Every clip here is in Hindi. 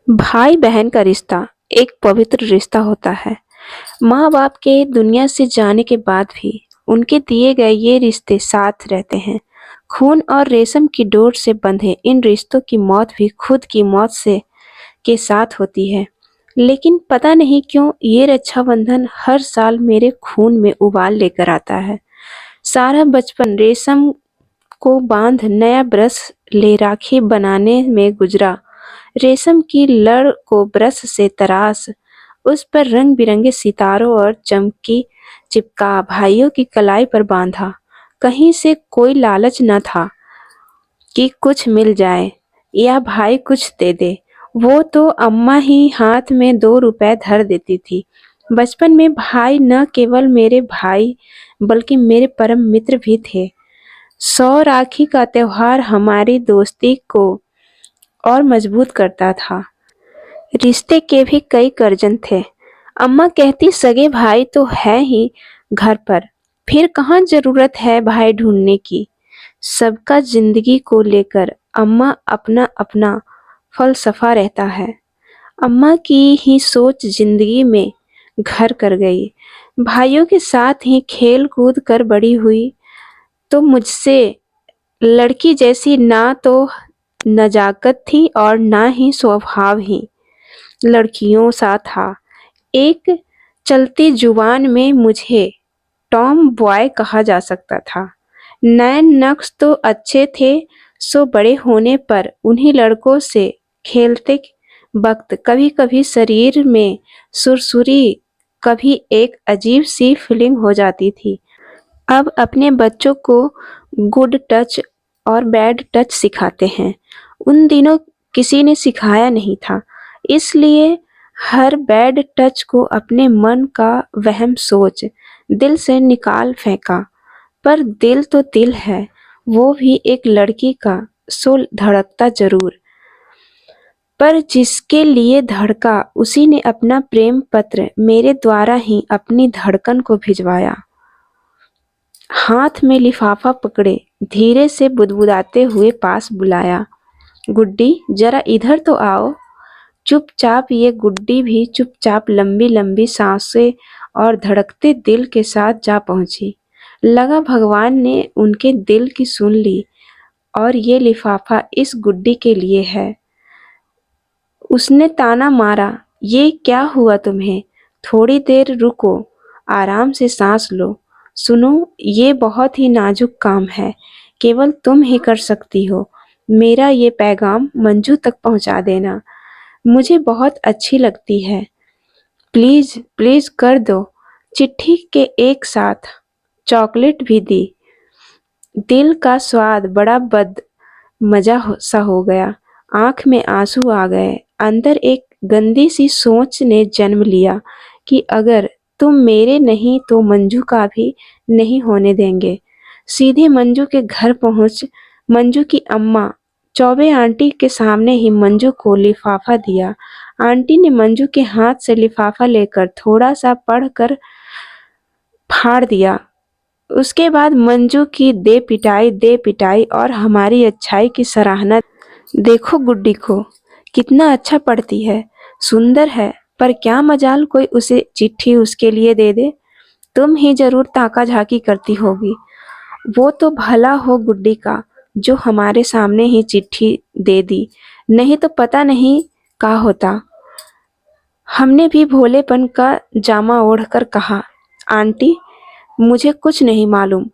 भाई बहन का रिश्ता एक पवित्र रिश्ता होता है। माँ बाप के दुनिया से जाने के बाद भी उनके दिए गए ये रिश्ते साथ रहते हैं। खून और रेशम की डोर से बंधे इन रिश्तों की मौत भी खुद की मौत से के साथ होती है। लेकिन पता नहीं क्यों ये रक्षाबंधन हर साल मेरे खून में उबाल लेकर आता है। सारा बचपन रेशम को बांध नया ब्रश ले राखी बनाने में गुजरा। रेशम की लड़ को ब्रश से तराश, उस पर रंग बिरंगे सितारों और चमकी चिपका भाइयों की कलाई पर बांधा। कहीं से कोई लालच न था कि कुछ मिल जाए या भाई कुछ दे दे। वो तो अम्मा ही हाथ में 2 रुपए धर देती थी। बचपन में भाई न केवल मेरे भाई बल्कि मेरे परम मित्र भी थे। सौ राखी का त्योहार हमारी दोस्ती को और मजबूत करता था। रिश्ते के भी कई कर्जन थे। अम्मा कहती सगे भाई तो है ही घर पर, फिर कहाँ जरूरत है भाई ढूंढने की। सबका जिंदगी को लेकर अम्मा अपना अपना फलसफा रहता है। अम्मा की ही सोच जिंदगी में घर कर गई। भाइयों के साथ ही खेल कूद कर बड़ी हुई, तो मुझसे लड़की जैसी ना तो नजाकत थी और ना ही स्वभाव ही लड़कियों सा था। एक चलती जुबान में मुझे टॉम बॉय कहा जा सकता था। नैन नक्श तो अच्छे थे, सो बड़े होने पर उन्हीं लड़कों से खेलते वक्त कभी कभी शरीर में सुरसुरी, कभी एक अजीब सी फीलिंग हो जाती थी। अब अपने बच्चों को गुड टच और बैड टच सिखाते हैं। उन दिनों किसी ने सिखाया नहीं था, इसलिए हर बैड टच को अपने मन का वहम सोच दिल से निकाल फेंका। पर दिल तो दिल है, वो भी एक लड़की का, सो धड़कता जरूर। पर जिसके लिए धड़का उसी ने अपना प्रेम पत्र मेरे द्वारा ही अपनी धड़कन को भिजवाया। हाथ में लिफाफा पकड़े धीरे से बुदबुदाते हुए पास बुलाया। गुड्डी जरा इधर तो आओ। चुपचाप ये गुड्डी भी चुपचाप लंबी लंबी सांसें और धड़कते दिल के साथ जा पहुंची। लगा भगवान ने उनके दिल की सुन ली और ये लिफाफा इस गुड्डी के लिए है। उसने ताना मारा, ये क्या हुआ तुम्हें? थोड़ी देर रुको, आराम से सांस लो। सुनो, ये बहुत ही नाजुक काम है, केवल तुम ही कर सकती हो। मेरा ये पैगाम मंजू तक पहुंचा देना। मुझे बहुत अच्छी लगती है। प्लीज प्लीज कर दो। चिट्ठी के एक साथ चॉकलेट भी दी। दिल का स्वाद बड़ा बद मजा सा हो गया। आंख में आंसू आ गए। अंदर एक गंदी सी सोच ने जन्म लिया कि अगर तुम मेरे नहीं तो मंजू का भी नहीं होने देंगे। सीधे मंजू के घर पहुंच मंजू की अम्मा चौबे आंटी के सामने ही मंजू को लिफाफा दिया। आंटी ने मंजू के हाथ से लिफाफा लेकर थोड़ा सा पढ़कर फाड़ दिया। उसके बाद मंजू की दे पिटाई और हमारी अच्छाई की सराहना। देखो गुड्डी को, कितना अच्छा पढ़ती है, सुंदर है, पर क्या मजाल कोई उसे चिट्ठी उसके लिए दे दे। तुम ही जरूर ताका झाकी करती होगी। वो तो भला हो गुड्डी का जो हमारे सामने ही चिट्ठी दे दी, नहीं तो पता नहीं क्या होता। हमने भी भोलेपन का जामा ओढ़कर कहा, आंटी मुझे कुछ नहीं मालूम।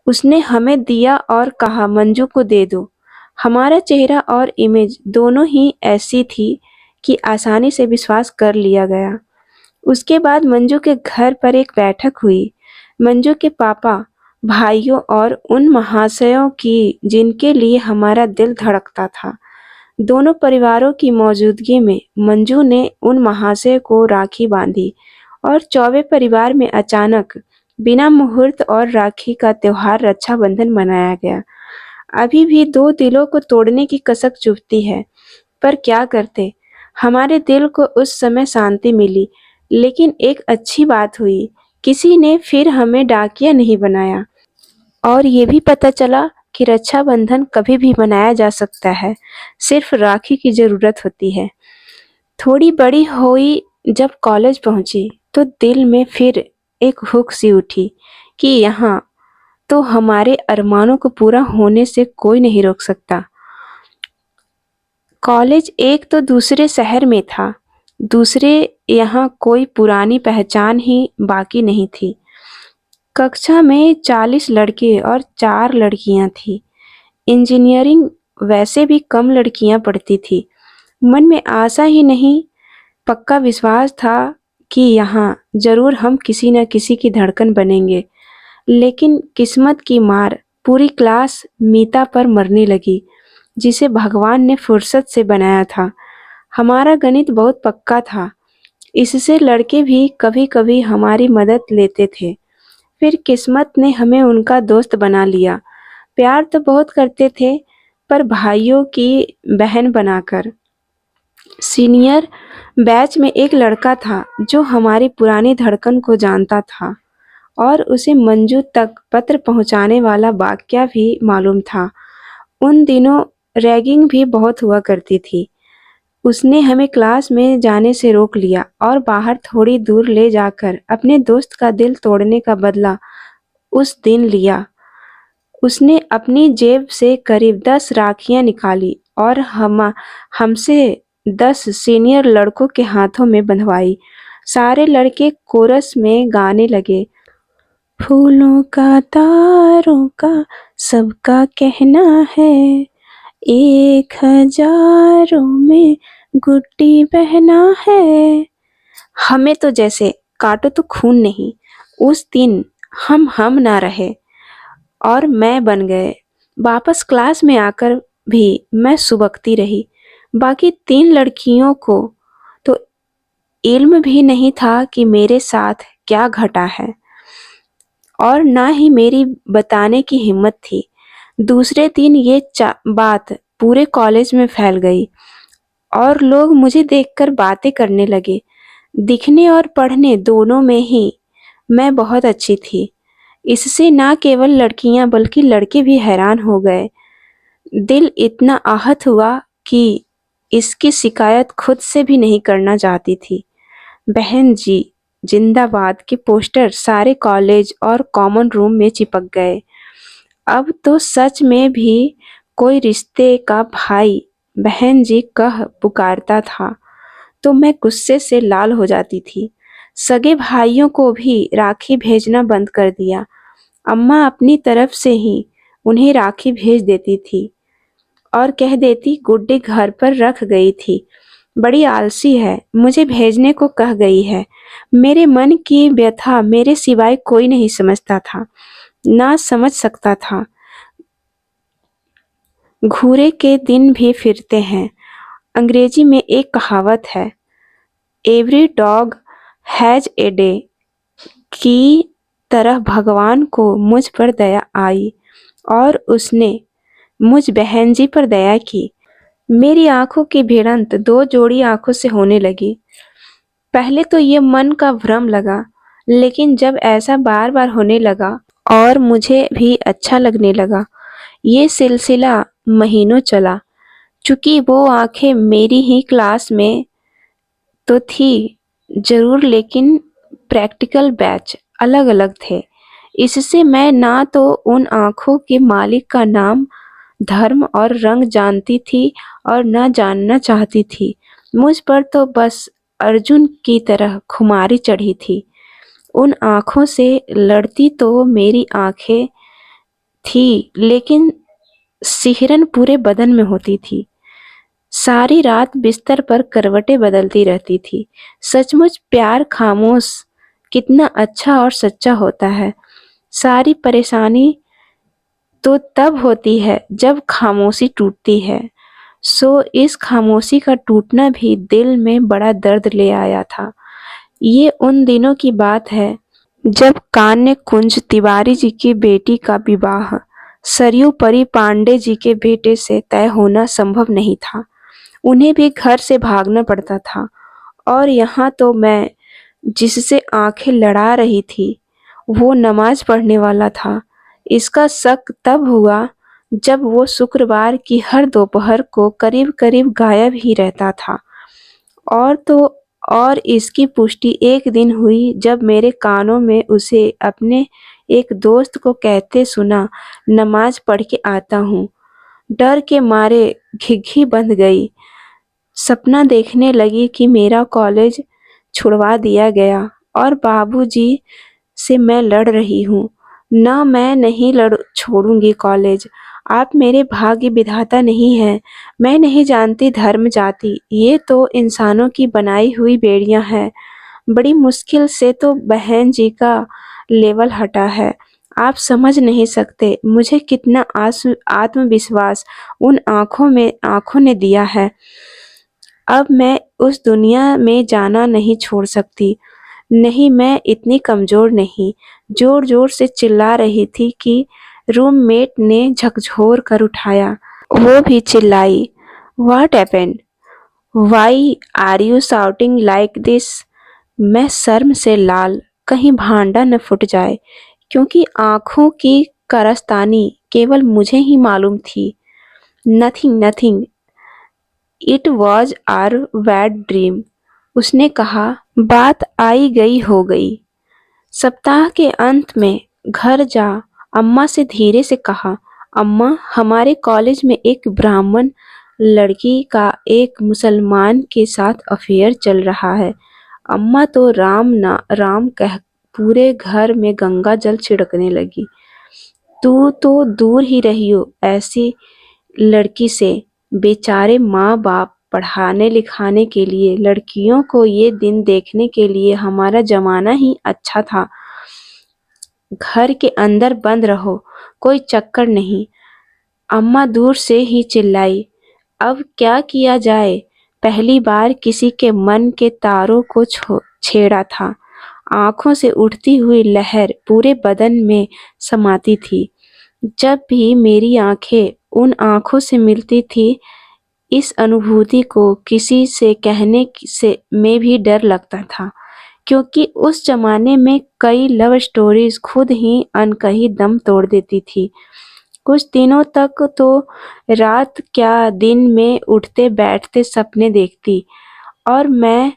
उसने हमें दिया और कहा मंजू को दे दो। हमारा चेहरा और इमेज दोनों ही ऐसी थी कि आसानी से विश्वास कर लिया गया। उसके बाद मंजू के घर पर एक बैठक हुई। मंजू के पापा, भाइयों और उन महाशयों की जिनके लिए हमारा दिल धड़कता था। दोनों परिवारों की मौजूदगी में मंजू ने उन महाशय को राखी बांधी और चौबे परिवार में अचानक बिना मुहूर्त और राखी का त्योहार रक्षाबंधन मनाया गया। अभी भी दो दिलों को तोड़ने की कसक चुभती है, पर क्या करते। हमारे दिल को उस समय शांति मिली, लेकिन एक अच्छी बात हुई, किसी ने फिर हमें डाकिया नहीं बनाया। और ये भी पता चला कि रक्षाबंधन कभी भी मनाया जा सकता है, सिर्फ राखी की जरूरत होती है। थोड़ी बड़ी हुई, जब कॉलेज पहुंची तो दिल में फिर एक हुक सी उठी कि यहाँ तो हमारे अरमानों को पूरा होने से कोई नहीं रोक सकता। कॉलेज एक तो दूसरे शहर में था, दूसरे यहाँ कोई पुरानी पहचान ही बाकी नहीं थी। कक्षा में 40 लड़के और 4 लड़कियां थी। इंजीनियरिंग वैसे भी कम लड़कियां पढ़ती थी। मन में आशा ही नहीं, पक्का विश्वास था कि यहाँ जरूर हम किसी न किसी की धड़कन बनेंगे। लेकिन किस्मत की मार, पूरी क्लास मीता पर मरने लगी, जिसे भगवान ने फुर्सत से बनाया था। हमारा गणित बहुत पक्का था, इससे लड़के भी कभी कभी हमारी मदद लेते थे। फिर किस्मत ने हमें उनका दोस्त बना लिया। प्यार तो बहुत करते थे, पर भाइयों की बहन बनाकर। सीनियर बैच में एक लड़का था जो हमारी पुरानी धड़कन को जानता था, और उसे मंजू तक पत्र पहुंचाने वाला वाकया भी मालूम था। उन दिनों रैगिंग भी बहुत हुआ करती थी। उसने हमें क्लास में जाने से रोक लिया और बाहर थोड़ी दूर ले जाकर अपने दोस्त का दिल तोड़ने का बदला उस दिन लिया। उसने अपनी जेब से करीब 10 राखियां निकाली और हमसे 10 सीनियर लड़कों के हाथों में बंधवाई। सारे लड़के कोरस में गाने लगे, फूलों का तारों का सबका कहना है, 1000 में गुड्डी बहना है। हमें तो जैसे काटो तो खून नहीं। उस दिन हम ना रहे और मैं बन गए। वापस क्लास में आकर भी मैं सुबकती रही। बाकी 3 लड़कियों को तो इल्म भी नहीं था कि मेरे साथ क्या घटा है, और ना ही मेरी बताने की हिम्मत थी। दूसरे दिन ये बात पूरे कॉलेज में फैल गई और लोग मुझे देखकर बातें करने लगे। दिखने और पढ़ने दोनों में ही मैं बहुत अच्छी थी। इससे ना केवल लड़कियां बल्कि लड़के भी हैरान हो गए। दिल इतना आहत हुआ कि इसकी शिकायत खुद से भी नहीं करना चाहती थी। बहन जी जिंदाबाद के पोस्टर सारे कॉलेज और कॉमन रूम में चिपक गए। अब तो सच में भी कोई रिश्ते का भाई बहन जी कह पुकारता था तो मैं गुस्से से लाल हो जाती थी। सगे भाइयों को भी राखी भेजना बंद कर दिया। अम्मा अपनी तरफ से ही उन्हें राखी भेज देती थी और कह देती गुड्डी घर पर रख गई थी, बड़ी आलसी है, मुझे भेजने को कह गई है। मेरे मन की व्यथा मेरे सिवाय कोई नहीं समझता था, ना समझ सकता था। घूरे के दिन भी फिरते हैं। अंग्रेजी में एक कहावत है, every dog has a day. की तरह भगवान को मुझ पर दया आई और उसने मुझ बहन जी पर दया की। मेरी आंखों की भिड़ंत 2 जोड़ी आंखों से होने लगी। पहले तो ये मन का भ्रम लगा, लेकिन जब ऐसा बार बार होने लगा और मुझे भी अच्छा लगने लगा। ये सिलसिला महीनों चला। चूंकि वो आंखें मेरी ही क्लास में तो थी जरूर, लेकिन प्रैक्टिकल बैच अलग अलग थे। इससे मैं ना तो उन आंखों के मालिक का नाम, धर्म और रंग जानती थी और न जानना चाहती थी। मुझ पर तो बस अर्जुन की तरह खुमारी चढ़ी थी। उन आंखों से लड़ती तो मेरी आंखें थी, लेकिन सिहरन पूरे बदन में होती थी। सारी रात बिस्तर पर करवटें बदलती रहती थी। सचमुच प्यार खामोश कितना अच्छा और सच्चा होता है। सारी परेशानी तो तब होती है जब खामोशी टूटती है। सो इस खामोशी का टूटना भी दिल में बड़ा दर्द ले आया था। ये उन दिनों की बात है जब कान्य कुंज तिवारी जी की बेटी का विवाह सरयू परी पांडे जी के बेटे से तय होना संभव नहीं था। उन्हें भी घर से भागना पड़ता था, और यहाँ तो मैं जिससे आंखें लड़ा रही थी वो नमाज पढ़ने वाला था। इसका शक तब हुआ जब वो शुक्रवार की हर दोपहर को करीब करीब गायब ही रहता था और तो और इसकी पुष्टि एक दिन हुई जब मेरे कानों में उसे अपने एक दोस्त को कहते सुना, नमाज पढ़ के आता हूँ। डर के मारे घिघी बंध गई। सपना देखने लगी कि मेरा कॉलेज छुड़वा दिया गया और बाबूजी से मैं लड़ रही हूँ। ना, मैं नहीं लड़ छोड़ूंगी कॉलेज। आप मेरे भाग्य विधाता नहीं हैं। मैं नहीं जानती धर्म जाति, ये तो इंसानों की बनाई हुई बेड़ियां हैं। बड़ी मुश्किल से तो बहन जी का लेवल हटा है। आप समझ नहीं सकते मुझे कितना आत्मविश्वास उन आंखों ने दिया है। अब मैं उस दुनिया में जाना नहीं छोड़ सकती। नहीं, मैं इतनी कमज़ोर नहीं। ज़ोर-ज़ोर से चिल्ला रही थी कि रूममेट ने झकझोर कर उठाया। वो भी चिल्लाई, "what happened? Why are you shouting like this?" मैं शर्म से लाल, कहीं भांडा न फूट जाए, क्योंकि आँखों की कारस्तानी केवल मुझे ही मालूम थी। "Nothing, nothing, it was our bad dream," उसने कहा। बात आई गई हो गई। सप्ताह के अंत में घर जा अम्मा से धीरे से कहा, "अम्मा, हमारे कॉलेज में एक ब्राह्मण लड़की का एक मुसलमान के साथ अफेयर चल रहा है।" अम्मा तो राम कह पूरे घर में गंगा जल छिड़कने लगी। "तू तो दूर ही रहियो ऐसी लड़की से। बेचारे माँ बाप पढ़ाने लिखाने के लिए, लड़कियों को ये दिन देखने के लिए हमारा जमाना ही अच्छा था। घर के अंदर बंद रहो, कोई चक्कर नहीं।" अम्मा दूर से ही चिल्लाई, "अब क्या किया जाए?" पहली बार किसी के मन के तारों को छेड़ा था। आंखों से उठती हुई लहर पूरे बदन में समाती थी। जब भी मेरी आंखें उन आंखों से मिलती थी, इस अनुभूति को किसी से कहने से में भी डर लगता था, क्योंकि उस जमाने में कई लव स्टोरीज खुद ही अनकही दम तोड़ देती थी। कुछ दिनों तक तो रात क्या दिन में उठते बैठते सपने देखती, और मैं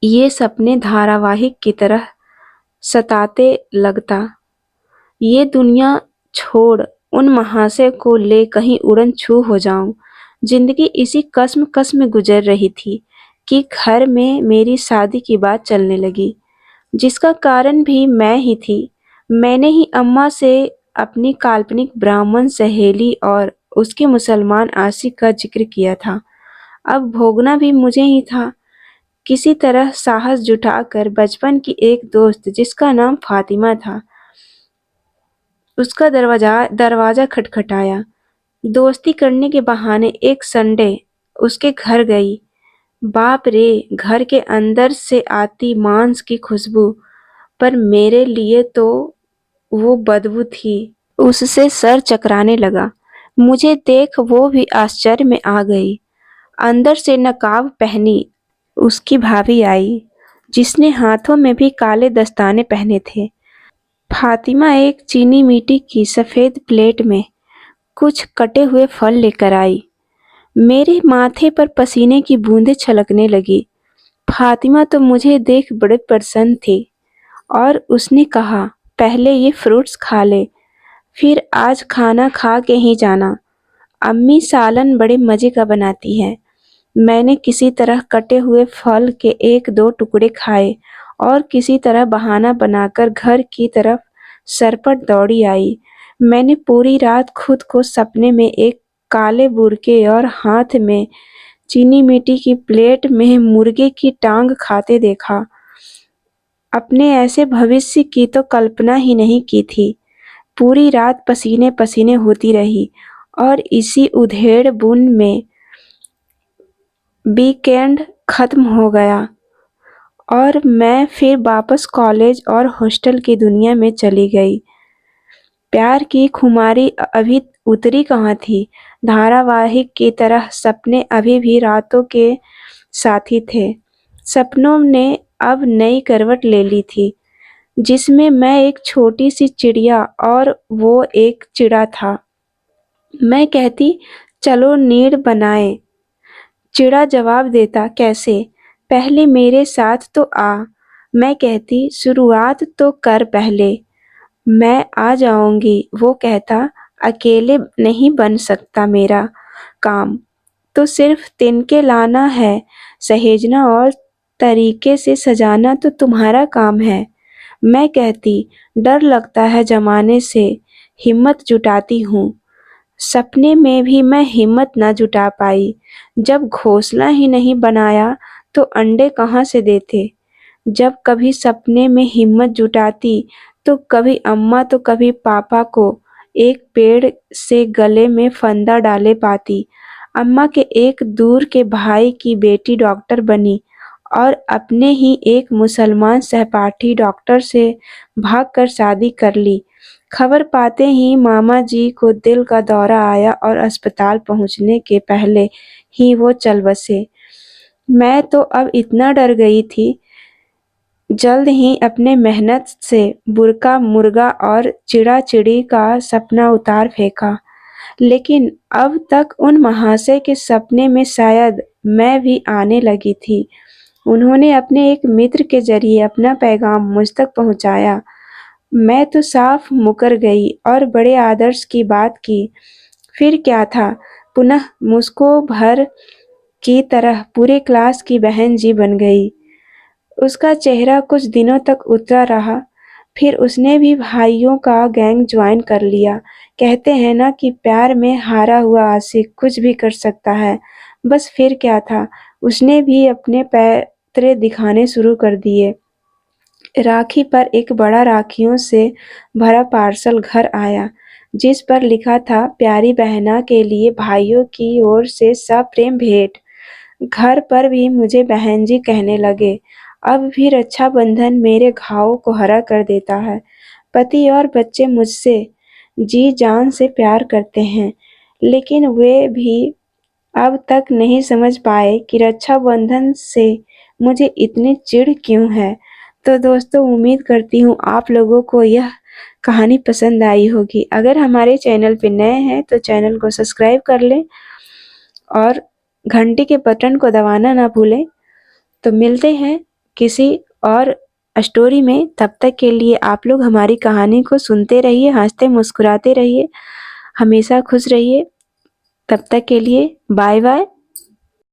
ये सपने धारावाहिक की तरह सताते लगता। ये दुनिया छोड़ उन महाशय को ले कहीं उड़न छू हो जाऊं। जिंदगी इसी कश्मकश में गुजर रही थी कि घर में मेरी शादी की बात चलने लगी, जिसका कारण भी मैं ही थी। मैंने ही अम्मा से अपनी काल्पनिक ब्राह्मण सहेली और उसके मुसलमान आशिक का जिक्र किया था। अब भोगना भी मुझे ही था। किसी तरह साहस जुटाकर बचपन की एक दोस्त, जिसका नाम फातिमा था, उसका दरवाजा खटखटाया। दोस्ती करने के बहाने एक संडे उसके घर गई। बाप रे! घर के अंदर से आती मांस की खुशबू, पर मेरे लिए तो वो बदबू थी। उससे सर चकराने लगा। मुझे देख वो भी आश्चर्य में आ गई। अंदर से नकाब पहनी उसकी भाभी आई, जिसने हाथों में भी काले दस्ताने पहने थे। फातिमा एक चीनी मिट्टी की सफेद प्लेट में कुछ कटे हुए फल लेकर आई। मेरे माथे पर पसीने की बूंदें छलकने लगी। फातिमा तो मुझे देख बड़े प्रसन्न थी और उसने कहा, "पहले ये फ्रूट्स खा ले, फिर आज खाना खा के ही जाना। अम्मी सालन बड़े मजे का बनाती है।" मैंने किसी तरह कटे हुए फल के एक दो टुकड़े खाए और किसी तरह बहाना बनाकर घर की तरफ सरपट दौड़ी आई। मैंने पूरी रात खुद को सपने में एक काले बुर्के और हाथ में चीनी मिट्टी की प्लेट में मुर्गे की टांग खाते देखा। अपने ऐसे भविष्य की तो कल्पना ही नहीं की थी। पूरी रात पसीने पसीने होती रही और इसी उधेड़ बुन में वीकेंड खत्म हो गया और मैं फिर वापस कॉलेज और हॉस्टल की दुनिया में चली गई। प्यार की खुमारी अभी उतरी कहाँ थी। धारावाहिक की तरह सपने अभी भी रातों के साथी थे। सपनों ने अब नई करवट ले ली थी, जिसमें मैं एक छोटी सी चिड़िया और वो एक चिड़ा था। मैं कहती, "चलो नीड़ बनाए, चिड़ा जवाब देता, कैसे? पहले मेरे साथ तो आ। मैं कहती, शुरुआत तो कर पहले। मैं आ जाऊंगी। वो कहता, अकेले नहीं बन सकता मेरा काम, तो सिर्फ तिनके लाना है, सहेजना और तरीके से सजाना तो तुम्हारा काम है। मैं कहती, डर लगता है जमाने से, हिम्मत जुटाती हूँ। सपने में भी मैं हिम्मत न जुटा पाई। जब घोंसला ही नहीं बनाया तो अंडे कहाँ से देते। जब कभी सपने में हिम्मत जुटाती तो कभी अम्मा तो कभी पापा को एक पेड़ से गले में फंदा डाले पाती। अम्मा के एक दूर के भाई की बेटी डॉक्टर बनी और अपने ही एक मुसलमान सहपाठी डॉक्टर से भागकर शादी कर ली। खबर पाते ही मामा जी को दिल का दौरा आया और अस्पताल पहुंचने के पहले ही वो चल बसे। मैं तो अब इतना डर गई थी, जल्द ही अपने मेहनत से बुरका मुर्गा और चिड़ा चिड़ी का सपना उतार फेंका। लेकिन अब तक उन महाशय के सपने में शायद मैं भी आने लगी थी। उन्होंने अपने एक मित्र के जरिए अपना पैगाम मुझ तक पहुंचाया। मैं तो साफ मुकर गई और बड़े आदर्श की बात की। फिर क्या था, पुनः मुझको भर की तरह पूरे क्लास की बहन जी बन गई। उसका चेहरा कुछ दिनों तक उतरा रहा, फिर उसने भी भाइयों का गैंग ज्वाइन कर लिया। कहते हैं ना कि प्यार में हारा हुआ आशिक कुछ भी कर सकता है। बस फिर क्या था, उसने भी अपने पैतरे दिखाने शुरू कर दिए। राखी पर एक बड़ा राखियों से भरा पार्सल घर आया, जिस पर लिखा था, प्यारी बहना के लिए भाइयों की ओर से सप्रेम भेंट। घर पर भी मुझे बहन जी कहने लगे। अब भी रक्षाबंधन मेरे घावों को हरा कर देता है। पति और बच्चे मुझसे जी जान से प्यार करते हैं, लेकिन वे भी अब तक नहीं समझ पाए कि रक्षाबंधन से मुझे इतनी चिढ़ क्यों है। तो दोस्तों, उम्मीद करती हूँ आप लोगों को यह कहानी पसंद आई होगी। अगर हमारे चैनल पे नए हैं तो चैनल को सब्सक्राइब कर लें और घंटी के बटन को दबाना ना भूलें। तो मिलते हैं किसी और स्टोरी में। तब तक के लिए आप लोग हमारी कहानी को सुनते रहिए, हंसते मुस्कुराते रहिए, हमेशा खुश रहिए। तब तक के लिए बाय बाय।